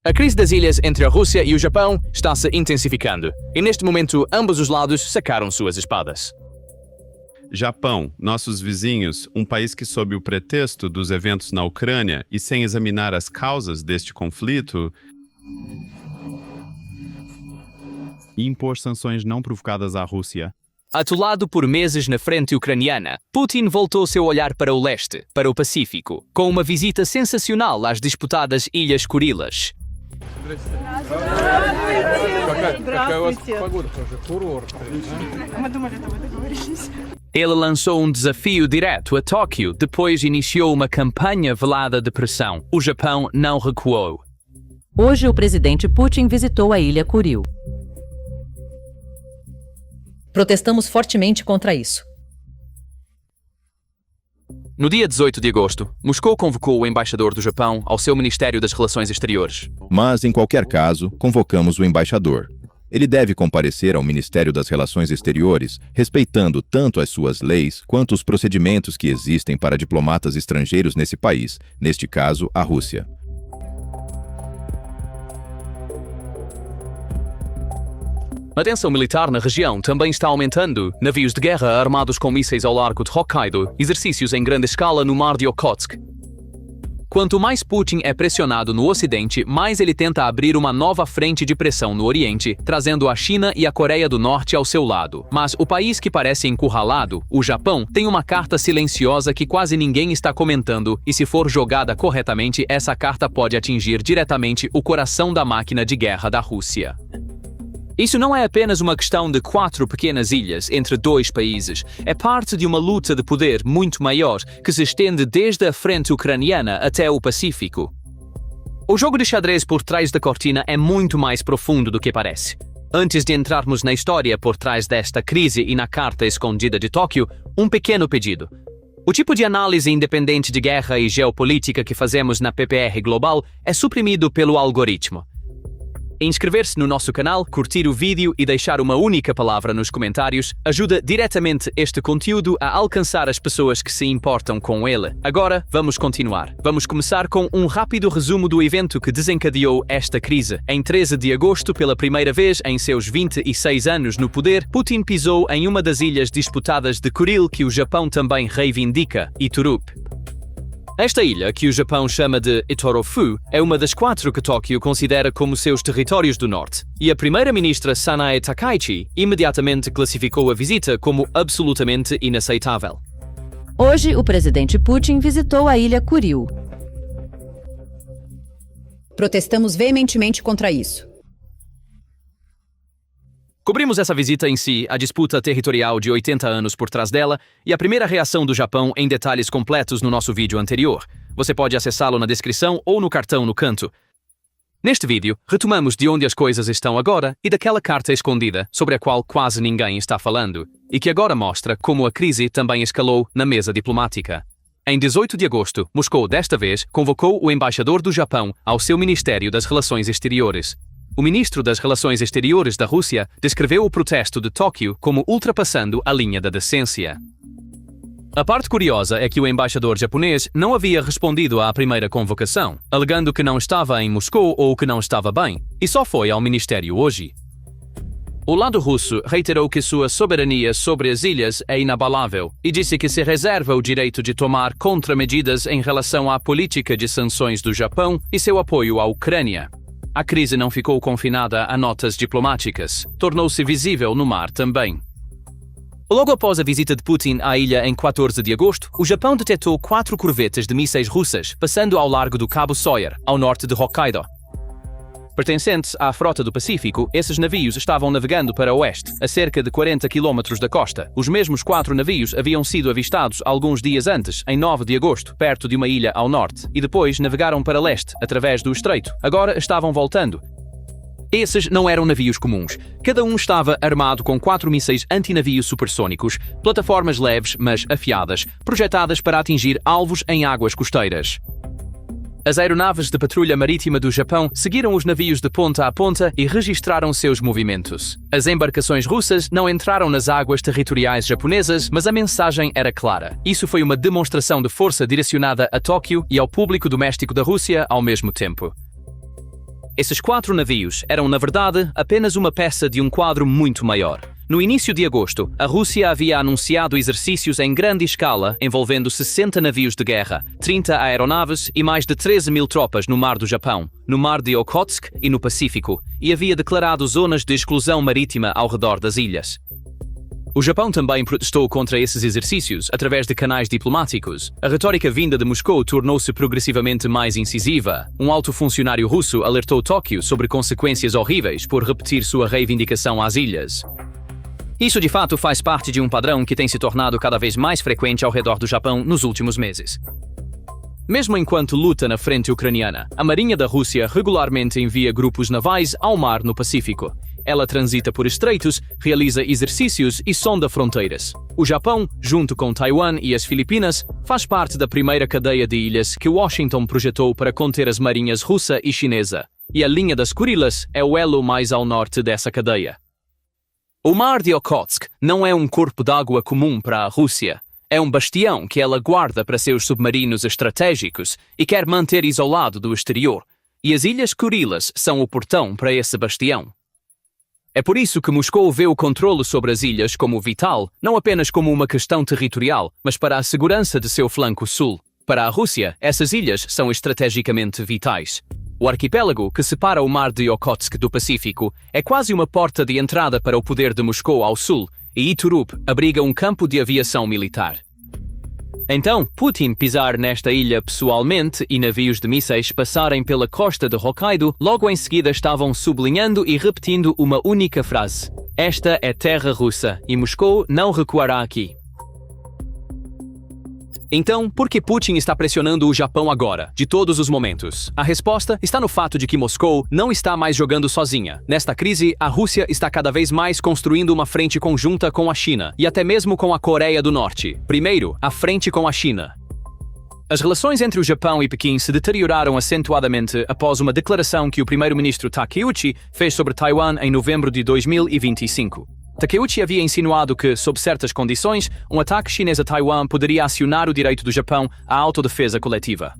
A crise das ilhas entre a Rússia e o Japão está se intensificando, e neste momento ambos os lados sacaram suas espadas. Japão, nossos vizinhos, um país que, sob o pretexto dos eventos na Ucrânia e sem examinar as causas deste conflito, impor sanções não provocadas à Rússia. Atolado por meses na frente ucraniana, Putin voltou seu olhar para o leste, para o Pacífico, com uma visita sensacional às disputadas Ilhas Kurilas. Ele lançou um desafio direto a Tóquio, depois iniciou uma campanha velada de pressão. O Japão não recuou. Hoje o presidente Putin visitou a Ilha Kuril. Protestamos fortemente contra isso. No dia 18 de agosto, Moscou convocou o embaixador do Japão ao seu Ministério das Relações Exteriores. Mas, em qualquer caso, convocamos o embaixador. Ele deve comparecer ao Ministério das Relações Exteriores, respeitando tanto as suas leis quanto os procedimentos que existem para diplomatas estrangeiros nesse país, neste caso, a Rússia. A tensão militar na região também está aumentando. Navios de guerra armados com mísseis ao largo de Hokkaido, exercícios em grande escala no mar de Okhotsk. Quanto mais Putin é pressionado no Ocidente, mais ele tenta abrir uma nova frente de pressão no Oriente, trazendo a China e a Coreia do Norte ao seu lado. Mas o país que parece encurralado, o Japão, tem uma carta silenciosa que quase ninguém está comentando, e se for jogada corretamente, essa carta pode atingir diretamente o coração da máquina de guerra da Rússia. Isso não é apenas uma questão de 4 pequenas ilhas entre 2 países. É parte de uma luta de poder muito maior que se estende desde a frente ucraniana até o Pacífico. O jogo de xadrez por trás da cortina é muito mais profundo do que parece. Antes de entrarmos na história por trás desta crise e na carta escondida de Tóquio, um pequeno pedido. O tipo de análise independente de guerra e geopolítica que fazemos na PPR Global é suprimido pelo algoritmo. Inscrever-se no nosso canal, curtir o vídeo e deixar uma única palavra nos comentários ajuda diretamente este conteúdo a alcançar as pessoas que se importam com ele. Agora, vamos continuar. Vamos começar com um rápido resumo do evento que desencadeou esta crise. Em 13 de agosto, pela primeira vez em seus 26 anos no poder, Putin pisou em uma das ilhas disputadas de Kuril que o Japão também reivindica, Iturup. Esta ilha, que o Japão chama de Itorofu, é uma das 4 que Tóquio considera como seus territórios do norte, e a primeira-ministra Sanae Takaichi imediatamente classificou a visita como absolutamente inaceitável. Hoje o presidente Putin visitou a Ilha Kuril. Protestamos veementemente contra isso. Cobrimos essa visita em si, a disputa territorial de 80 anos por trás dela e a primeira reação do Japão em detalhes completos no nosso vídeo anterior. Você pode acessá-lo na descrição ou no cartão no canto. Neste vídeo, retomamos de onde as coisas estão agora e daquela carta escondida sobre a qual quase ninguém está falando, e que agora mostra como a crise também escalou na mesa diplomática. Em 18 de agosto, Moscou desta vez convocou o embaixador do Japão ao seu Ministério das Relações Exteriores. O ministro das Relações Exteriores da Rússia descreveu o protesto de Tóquio como ultrapassando a linha da decência. A parte curiosa é que o embaixador japonês não havia respondido à primeira convocação, alegando que não estava em Moscou ou que não estava bem, e só foi ao ministério hoje. O lado russo reiterou que sua soberania sobre as ilhas é inabalável e disse que se reserva o direito de tomar contramedidas em relação à política de sanções do Japão e seu apoio à Ucrânia. A crise não ficou confinada a notas diplomáticas, tornou-se visível no mar também. Logo após a visita de Putin à ilha em 14 de agosto, o Japão detectou 4 corvetas de mísseis russas passando ao largo do Cabo Sawyer, ao norte de Hokkaido. Pertencentes à frota do Pacífico, esses navios estavam navegando para o oeste, a cerca de 40 km da costa. Os mesmos 4 navios haviam sido avistados alguns dias antes, em 9 de agosto, perto de uma ilha ao norte, e depois navegaram para leste, através do estreito. Agora estavam voltando. Esses não eram navios comuns. Cada um estava armado com 4 mísseis antinavios supersônicos, plataformas leves, mas afiadas, projetadas para atingir alvos em águas costeiras. As aeronaves de patrulha marítima do Japão seguiram os navios de ponta a ponta e registraram seus movimentos. As embarcações russas não entraram nas águas territoriais japonesas, mas a mensagem era clara. Isso foi uma demonstração de força direcionada a Tóquio e ao público doméstico da Rússia ao mesmo tempo. Esses 4 navios eram, na verdade, apenas uma peça de um quadro muito maior. No início de agosto, a Rússia havia anunciado exercícios em grande escala envolvendo 60 navios de guerra, 30 aeronaves e mais de 13 mil tropas no Mar do Japão, no Mar de Okhotsk e no Pacífico, e havia declarado zonas de exclusão marítima ao redor das ilhas. O Japão também protestou contra esses exercícios através de canais diplomáticos. A retórica vinda de Moscou tornou-se progressivamente mais incisiva. Um alto funcionário russo alertou Tóquio sobre consequências horríveis por repetir sua reivindicação às ilhas. Isso de fato faz parte de um padrão que tem se tornado cada vez mais frequente ao redor do Japão nos últimos meses. Mesmo enquanto luta na frente ucraniana, a Marinha da Rússia regularmente envia grupos navais ao mar no Pacífico. Ela transita por estreitos, realiza exercícios e sonda fronteiras. O Japão, junto com Taiwan e as Filipinas, faz parte da primeira cadeia de ilhas que Washington projetou para conter as marinhas russa e chinesa. E a linha das Kurilas é o elo mais ao norte dessa cadeia. O Mar de Okhotsk não é um corpo d'água comum para a Rússia. É um bastião que ela guarda para seus submarinos estratégicos e quer manter isolado do exterior. E as Ilhas Kurilas são o portão para esse bastião. É por isso que Moscou vê o controle sobre as ilhas como vital, não apenas como uma questão territorial, mas para a segurança de seu flanco sul. Para a Rússia, essas ilhas são estrategicamente vitais. O arquipélago que separa o Mar de Okhotsk do Pacífico é quase uma porta de entrada para o poder de Moscou ao sul, e Iturup abriga um campo de aviação militar. Então, Putin pisar nesta ilha pessoalmente e navios de mísseis passarem pela costa de Hokkaido, logo em seguida estavam sublinhando e repetindo uma única frase: "Esta é terra russa e Moscou não recuará aqui." Então, por que Putin está pressionando o Japão agora, de todos os momentos? A resposta está no fato de que Moscou não está mais jogando sozinha. Nesta crise, a Rússia está cada vez mais construindo uma frente conjunta com a China e até mesmo com a Coreia do Norte. Primeiro, a frente com a China. As relações entre o Japão e Pequim se deterioraram acentuadamente após uma declaração que o primeiro-ministro Takeuchi fez sobre Taiwan em novembro de 2025. Takeuchi havia insinuado que, sob certas condições, um ataque chinês a Taiwan poderia acionar o direito do Japão à autodefesa coletiva.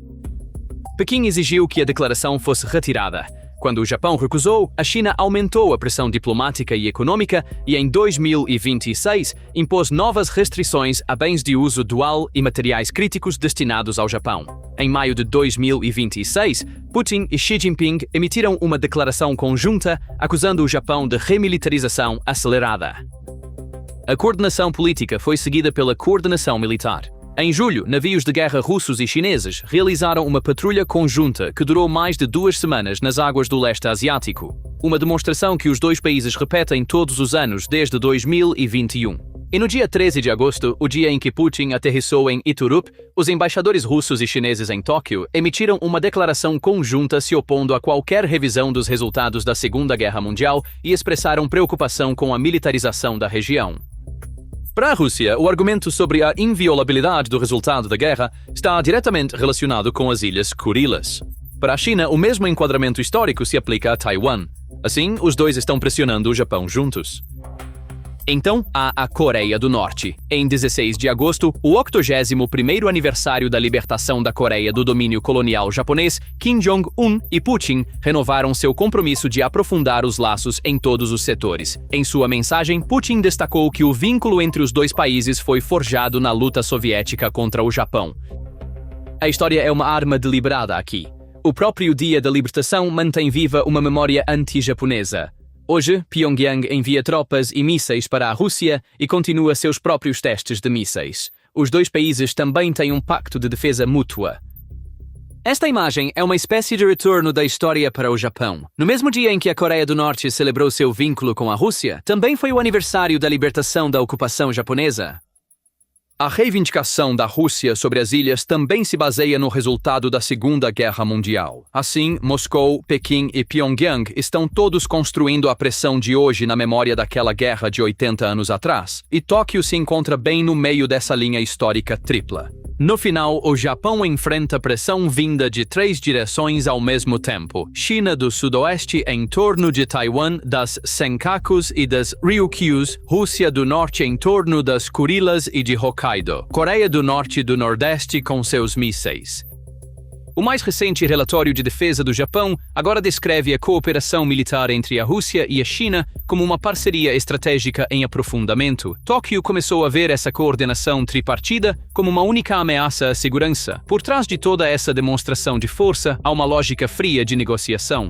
Pequim exigiu que a declaração fosse retirada. Quando o Japão recusou, a China aumentou a pressão diplomática e econômica e, em 2026, impôs novas restrições a bens de uso dual e materiais críticos destinados ao Japão. Em maio de 2026, Putin e Xi Jinping emitiram uma declaração conjunta acusando o Japão de remilitarização acelerada. A coordenação política foi seguida pela coordenação militar. Em julho, navios de guerra russos e chineses realizaram uma patrulha conjunta que durou mais de 2 semanas nas águas do leste asiático. Uma demonstração que os dois países repetem todos os anos desde 2021. E no dia 13 de agosto, o dia em que Putin aterrissou em Iturup, os embaixadores russos e chineses em Tóquio emitiram uma declaração conjunta se opondo a qualquer revisão dos resultados da Segunda Guerra Mundial e expressaram preocupação com a militarização da região. Para a Rússia, o argumento sobre a inviolabilidade do resultado da guerra está diretamente relacionado com as Ilhas Kurilas. Para a China, o mesmo enquadramento histórico se aplica a Taiwan. Assim, os dois estão pressionando o Japão juntos. Então, há a Coreia do Norte. Em 16 de agosto, o 81º aniversário da libertação da Coreia do domínio colonial japonês, Kim Jong-un e Putin renovaram seu compromisso de aprofundar os laços em todos os setores. Em sua mensagem, Putin destacou que o vínculo entre os dois países foi forjado na luta soviética contra o Japão. A história é uma arma deliberada aqui. O próprio Dia da Libertação mantém viva uma memória anti-japonesa. Hoje, Pyongyang envia tropas e mísseis para a Rússia e continua seus próprios testes de mísseis. Os dois países também têm um pacto de defesa mútua. Esta imagem é uma espécie de retorno da história para o Japão. No mesmo dia em que a Coreia do Norte celebrou seu vínculo com a Rússia, também foi o aniversário da libertação da ocupação japonesa. A reivindicação da Rússia sobre as ilhas também se baseia no resultado da Segunda Guerra Mundial. Assim, Moscou, Pequim e Pyongyang estão todos construindo a pressão de hoje na memória daquela guerra de 80 anos atrás, e Tóquio se encontra bem no meio dessa linha histórica tripla. No final, o Japão enfrenta pressão vinda de 3 direções ao mesmo tempo: China do Sudoeste em torno de Taiwan, das Senkakus e das Ryukyus, Rússia do Norte em torno das Kurilas e de Hokkaido, Coreia do Norte e do Nordeste com seus mísseis. O mais recente relatório de defesa do Japão agora descreve a cooperação militar entre a Rússia e a China como uma parceria estratégica em aprofundamento. Tóquio começou a ver essa coordenação tripartida como uma única ameaça à segurança. Por trás de toda essa demonstração de força, há uma lógica fria de negociação.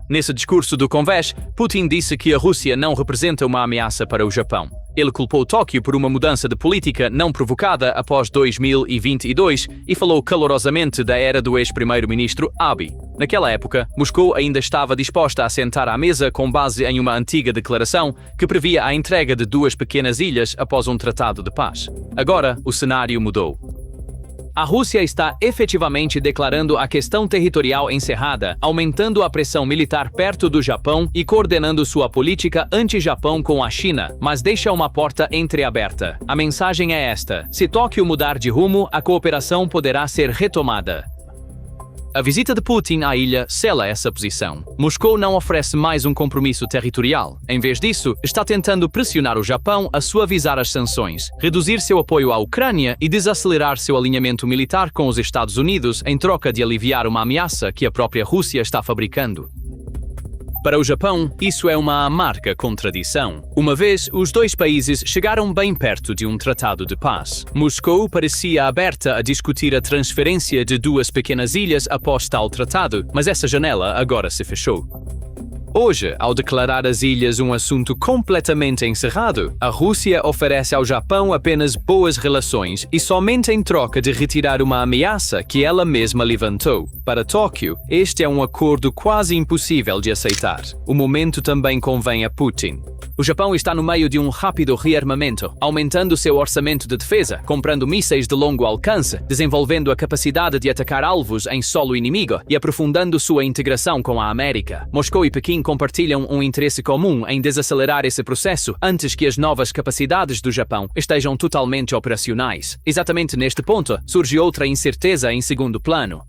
Nesse discurso do Convés, Putin disse que a Rússia não representa uma ameaça para o Japão. Ele culpou Tóquio por uma mudança de política não provocada após 2022 e falou calorosamente da era do ex-primeiro-ministro Abe. Naquela época, Moscou ainda estava disposta a sentar à mesa com base em uma antiga declaração que previa a entrega de 2 pequenas ilhas após um tratado de paz. Agora, o cenário mudou. A Rússia está efetivamente declarando a questão territorial encerrada, aumentando a pressão militar perto do Japão e coordenando sua política anti-Japão com a China, mas deixa uma porta entreaberta. A mensagem é esta: se Tóquio mudar de rumo, a cooperação poderá ser retomada. A visita de Putin à ilha sela essa posição. Moscou não oferece mais um compromisso territorial. Em vez disso, está tentando pressionar o Japão a suavizar as sanções, reduzir seu apoio à Ucrânia e desacelerar seu alinhamento militar com os Estados Unidos em troca de aliviar uma ameaça que a própria Rússia está fabricando. Para o Japão, isso é uma amarga contradição. Uma vez, os dois países chegaram bem perto de um tratado de paz. Moscou parecia aberta a discutir a transferência de 2 pequenas ilhas após tal tratado, mas essa janela agora se fechou. Hoje, ao declarar as ilhas um assunto completamente encerrado, a Rússia oferece ao Japão apenas boas relações e somente em troca de retirar uma ameaça que ela mesma levantou. Para Tóquio, este é um acordo quase impossível de aceitar. O momento também convém a Putin. O Japão está no meio de um rápido rearmamento, aumentando seu orçamento de defesa, comprando mísseis de longo alcance, desenvolvendo a capacidade de atacar alvos em solo inimigo e aprofundando sua integração com a América. Moscou e Pequim compartilham um interesse comum em desacelerar esse processo antes que as novas capacidades do Japão estejam totalmente operacionais. Exatamente neste ponto, surge outra incerteza em segundo plano.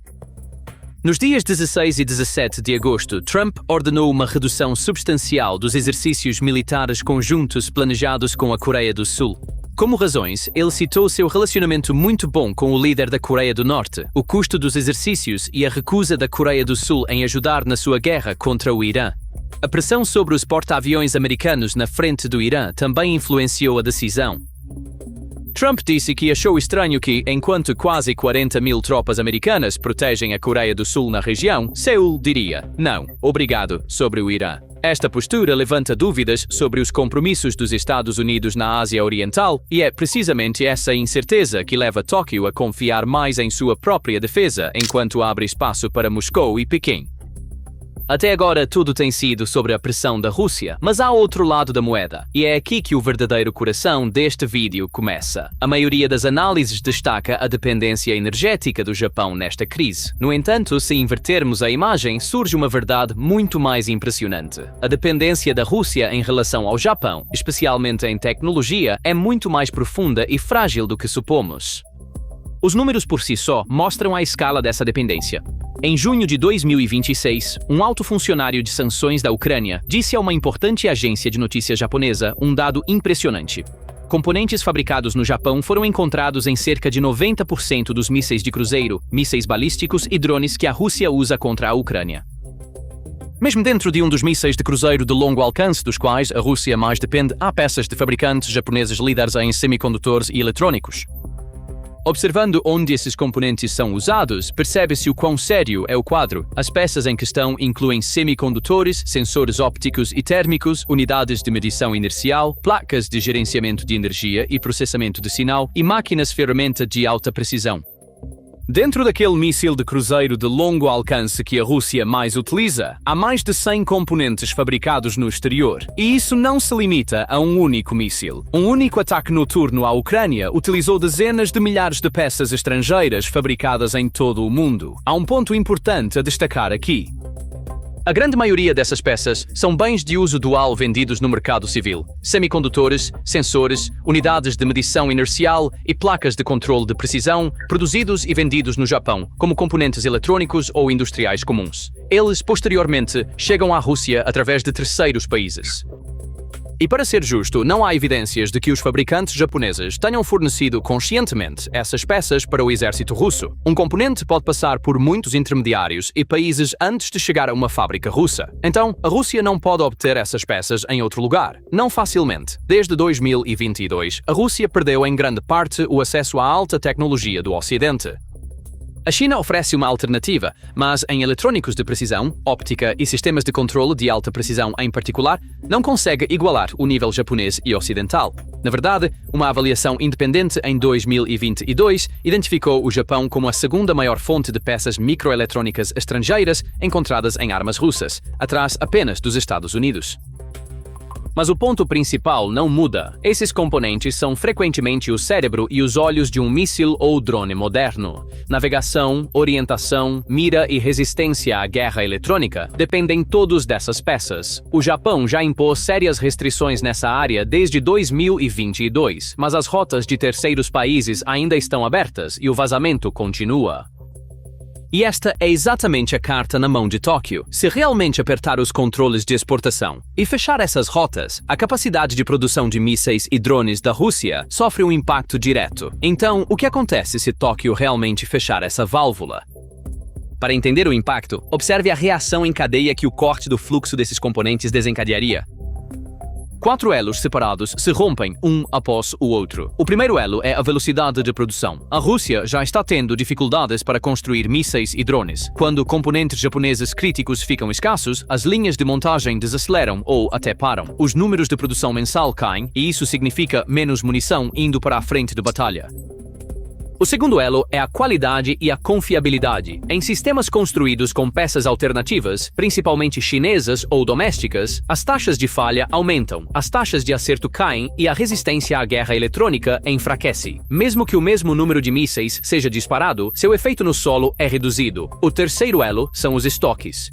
Nos dias 16 e 17 de agosto, Trump ordenou uma redução substancial dos exercícios militares conjuntos planejados com a Coreia do Sul. Como razões, ele citou seu relacionamento muito bom com o líder da Coreia do Norte, o custo dos exercícios e a recusa da Coreia do Sul em ajudar na sua guerra contra o Irã. A pressão sobre os porta-aviões americanos na frente do Irã também influenciou a decisão. Trump disse que achou estranho que, enquanto quase 40.000 tropas americanas protegem a Coreia do Sul na região, Seul diria, não, obrigado, sobre o Irã. Esta postura levanta dúvidas sobre os compromissos dos Estados Unidos na Ásia Oriental e é precisamente essa incerteza que leva Tóquio a confiar mais em sua própria defesa enquanto abre espaço para Moscou e Pequim. Até agora tudo tem sido sobre a pressão da Rússia, mas há outro lado da moeda, e é aqui que o verdadeiro coração deste vídeo começa. A maioria das análises destaca a dependência energética do Japão nesta crise. No entanto, se invertermos a imagem, surge uma verdade muito mais impressionante. A dependência da Rússia em relação ao Japão, especialmente em tecnologia, é muito mais profunda e frágil do que supomos. Os números por si só mostram a escala dessa dependência. Em junho de 2026, um alto funcionário de sanções da Ucrânia disse a uma importante agência de notícias japonesa um dado impressionante. Componentes fabricados no Japão foram encontrados em cerca de 90% dos mísseis de cruzeiro, mísseis balísticos e drones que a Rússia usa contra a Ucrânia. Mesmo dentro de um dos mísseis de cruzeiro de longo alcance dos quais a Rússia mais depende, há peças de fabricantes japoneses líderes em semicondutores e eletrônicos. Observando onde esses componentes são usados, percebe-se o quão sério é o quadro. As peças em questão incluem semicondutores, sensores ópticos e térmicos, unidades de medição inercial, placas de gerenciamento de energia e processamento de sinal e máquinas-ferramenta de alta precisão. Dentro daquele míssil de cruzeiro de longo alcance que a Rússia mais utiliza, há mais de 100 componentes fabricados no exterior. E isso não se limita a um único míssil. Um único ataque noturno à Ucrânia utilizou dezenas de milhares de peças estrangeiras fabricadas em todo o mundo. Há um ponto importante a destacar aqui. A grande maioria dessas peças são bens de uso dual vendidos no mercado civil. Semicondutores, sensores, unidades de medição inercial e placas de controle de precisão, produzidos e vendidos no Japão, como componentes eletrônicos ou industriais comuns. Eles, posteriormente, chegam à Rússia através de terceiros países. E para ser justo, não há evidências de que os fabricantes japoneses tenham fornecido conscientemente essas peças para o exército russo. Um componente pode passar por muitos intermediários e países antes de chegar a uma fábrica russa. Então, a Rússia não pode obter essas peças em outro lugar. Não facilmente. Desde 2022, a Rússia perdeu em grande parte o acesso à alta tecnologia do Ocidente. A China oferece uma alternativa, mas em eletrônicos de precisão, óptica e sistemas de controle de alta precisão em particular, não consegue igualar o nível japonês e ocidental. Na verdade, uma avaliação independente em 2022 identificou o Japão como a segunda maior fonte de peças microeletrônicas estrangeiras encontradas em armas russas, atrás apenas dos Estados Unidos. Mas o ponto principal não muda. Esses componentes são frequentemente o cérebro e os olhos de um míssil ou drone moderno. Navegação, orientação, mira e resistência à guerra eletrônica dependem todos dessas peças. O Japão já impôs sérias restrições nessa área desde 2022, mas as rotas de terceiros países ainda estão abertas e o vazamento continua. E esta é exatamente a carta na mão de Tóquio. Se realmente apertar os controles de exportação e fechar essas rotas, a capacidade de produção de mísseis e drones da Rússia sofre um impacto direto. Então, o que acontece se Tóquio realmente fechar essa válvula? Para entender o impacto, observe a reação em cadeia que o corte do fluxo desses componentes desencadearia. 4 elos separados se rompem um após o outro. O primeiro elo é a velocidade de produção. A Rússia já está tendo dificuldades para construir mísseis e drones. Quando componentes japoneses críticos ficam escassos, as linhas de montagem desaceleram ou até param. Os números de produção mensal caem e isso significa menos munição indo para a frente de batalha. O segundo elo é a qualidade e a confiabilidade. Em sistemas construídos com peças alternativas, principalmente chinesas ou domésticas, as taxas de falha aumentam, as taxas de acerto caem e a resistência à guerra eletrônica enfraquece. Mesmo que o mesmo número de mísseis seja disparado, seu efeito no solo é reduzido. O terceiro elo são os estoques.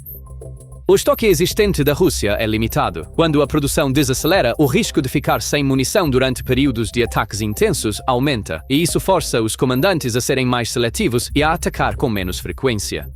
O estoque existente da Rússia é limitado. Quando a produção desacelera, o risco de ficar sem munição durante períodos de ataques intensos aumenta, e isso força os comandantes a serem mais seletivos e a atacar com menos frequência.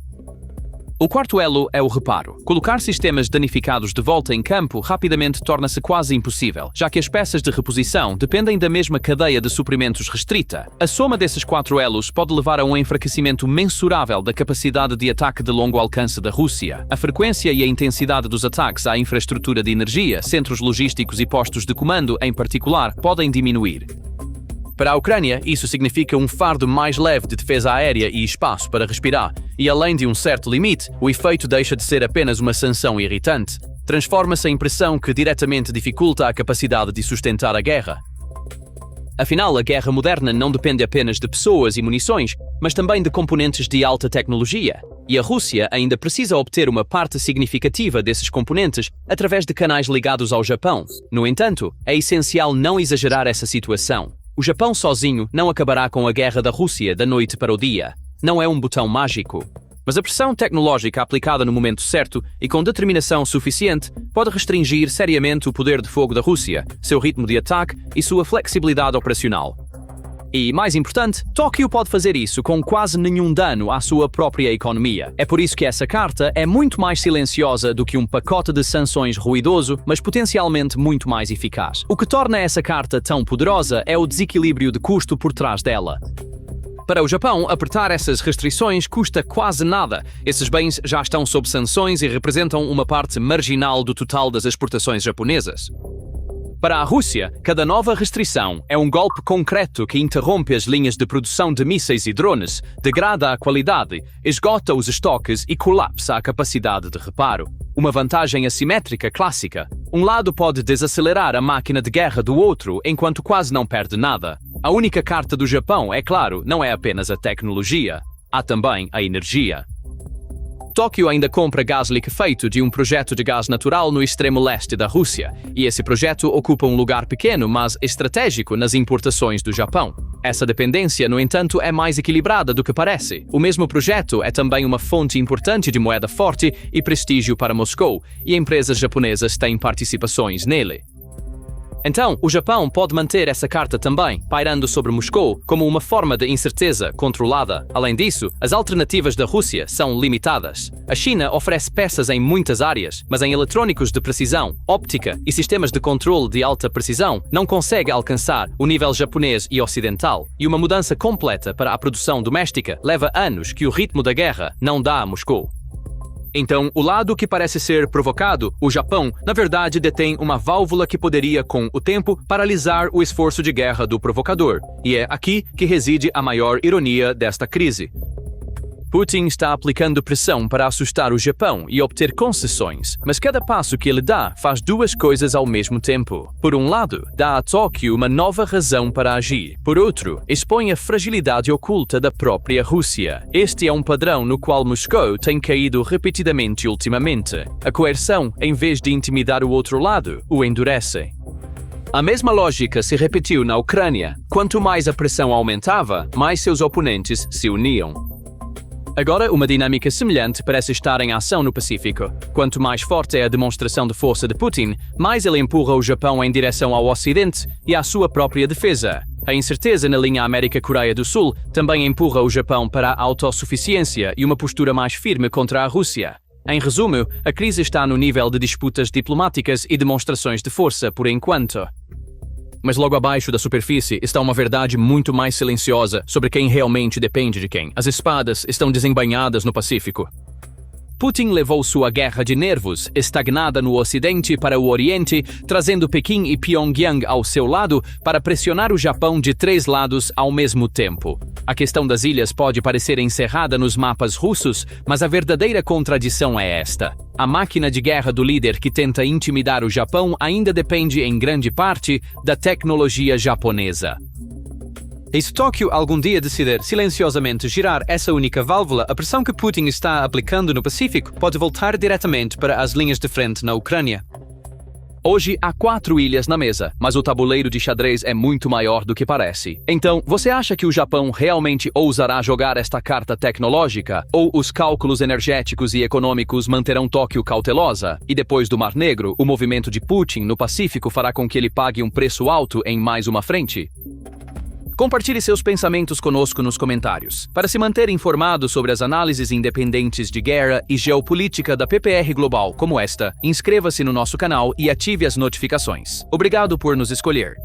O quarto elo é o reparo. Colocar sistemas danificados de volta em campo rapidamente torna-se quase impossível, já que as peças de reposição dependem da mesma cadeia de suprimentos restrita. A soma desses 4 elos pode levar a um enfraquecimento mensurável da capacidade de ataque de longo alcance da Rússia. A frequência e a intensidade dos ataques à infraestrutura de energia, centros logísticos e postos de comando, em particular, podem diminuir. Para a Ucrânia, isso significa um fardo mais leve de defesa aérea e espaço para respirar, e além de um certo limite, o efeito deixa de ser apenas uma sanção irritante. Transforma-se em pressão que diretamente dificulta a capacidade de sustentar a guerra. Afinal, a guerra moderna não depende apenas de pessoas e munições, mas também de componentes de alta tecnologia. E a Rússia ainda precisa obter uma parte significativa desses componentes através de canais ligados ao Japão. No entanto, é essencial não exagerar essa situação. O Japão sozinho não acabará com a guerra da Rússia da noite para o dia. Não é um botão mágico. Mas a pressão tecnológica aplicada no momento certo e com determinação suficiente pode restringir seriamente o poder de fogo da Rússia, seu ritmo de ataque e sua flexibilidade operacional. E, mais importante, Tóquio pode fazer isso com quase nenhum dano à sua própria economia. É por isso que essa carta é muito mais silenciosa do que um pacote de sanções ruidoso, mas potencialmente muito mais eficaz. O que torna essa carta tão poderosa é o desequilíbrio de custo por trás dela. Para o Japão, apertar essas restrições custa quase nada. Esses bens já estão sob sanções e representam uma parte marginal do total das exportações japonesas. Para a Rússia, cada nova restrição é um golpe concreto que interrompe as linhas de produção de mísseis e drones, degrada a qualidade, esgota os estoques e colapsa a capacidade de reparo. Uma vantagem assimétrica clássica. Um lado pode desacelerar a máquina de guerra do outro enquanto quase não perde nada. A única carta do Japão, é claro, não é apenas a tecnologia, há também a energia. Tóquio ainda compra gás liquefeito de um projeto de gás natural no extremo leste da Rússia, e esse projeto ocupa um lugar pequeno, mas estratégico nas importações do Japão. Essa dependência, no entanto, é mais equilibrada do que parece. O mesmo projeto é também uma fonte importante de moeda forte e prestígio para Moscou, e empresas japonesas têm participações nele. Então, o Japão pode manter essa carta também, pairando sobre Moscou, como uma forma de incerteza controlada. Além disso, as alternativas da Rússia são limitadas. A China oferece peças em muitas áreas, mas em eletrônicos de precisão, óptica e sistemas de controle de alta precisão, não consegue alcançar o nível japonês e ocidental. E uma mudança completa para a produção doméstica leva anos que o ritmo da guerra não dá a Moscou. Então, o lado que parece ser provocado, o Japão, na verdade detém uma válvula que poderia, com o tempo, paralisar o esforço de guerra do provocador. E é aqui que reside a maior ironia desta crise. Putin está aplicando pressão para assustar o Japão e obter concessões, mas cada passo que ele dá faz duas coisas ao mesmo tempo. Por um lado, dá a Tóquio uma nova razão para agir. Por outro, expõe a fragilidade oculta da própria Rússia. Este é um padrão no qual Moscou tem caído repetidamente ultimamente. A coerção, em vez de intimidar o outro lado, o endurece. A mesma lógica se repetiu na Ucrânia. Quanto mais a pressão aumentava, mais seus oponentes se uniam. Agora, uma dinâmica semelhante parece estar em ação no Pacífico. Quanto mais forte é a demonstração de força de Putin, mais ele empurra o Japão em direção ao Ocidente e à sua própria defesa. A incerteza na linha América-Coreia do Sul também empurra o Japão para a autossuficiência e uma postura mais firme contra a Rússia. Em resumo, a crise está no nível de disputas diplomáticas e demonstrações de força por enquanto. Mas logo abaixo da superfície está uma verdade muito mais silenciosa sobre quem realmente depende de quem. As espadas estão desembainhadas no Pacífico. Putin levou sua guerra de nervos, estagnada no Ocidente, para o Oriente, trazendo Pequim e Pyongyang ao seu lado para pressionar o Japão de 3 lados ao mesmo tempo. A questão das ilhas pode parecer encerrada nos mapas russos, mas a verdadeira contradição é esta. A máquina de guerra do líder que tenta intimidar o Japão ainda depende, em grande parte, da tecnologia japonesa. E se Tóquio algum dia decidir silenciosamente girar essa única válvula, a pressão que Putin está aplicando no Pacífico pode voltar diretamente para as linhas de frente na Ucrânia. Hoje há 4 ilhas na mesa, mas o tabuleiro de xadrez é muito maior do que parece. Então, você acha que o Japão realmente ousará jogar esta carta tecnológica? Ou os cálculos energéticos e econômicos manterão Tóquio cautelosa? E depois do Mar Negro, o movimento de Putin no Pacífico fará com que ele pague um preço alto em mais uma frente? Compartilhe seus pensamentos conosco nos comentários. Para se manter informado sobre as análises independentes de guerra e geopolítica da PPR Global como esta, inscreva-se no nosso canal e ative as notificações. Obrigado por nos escolher.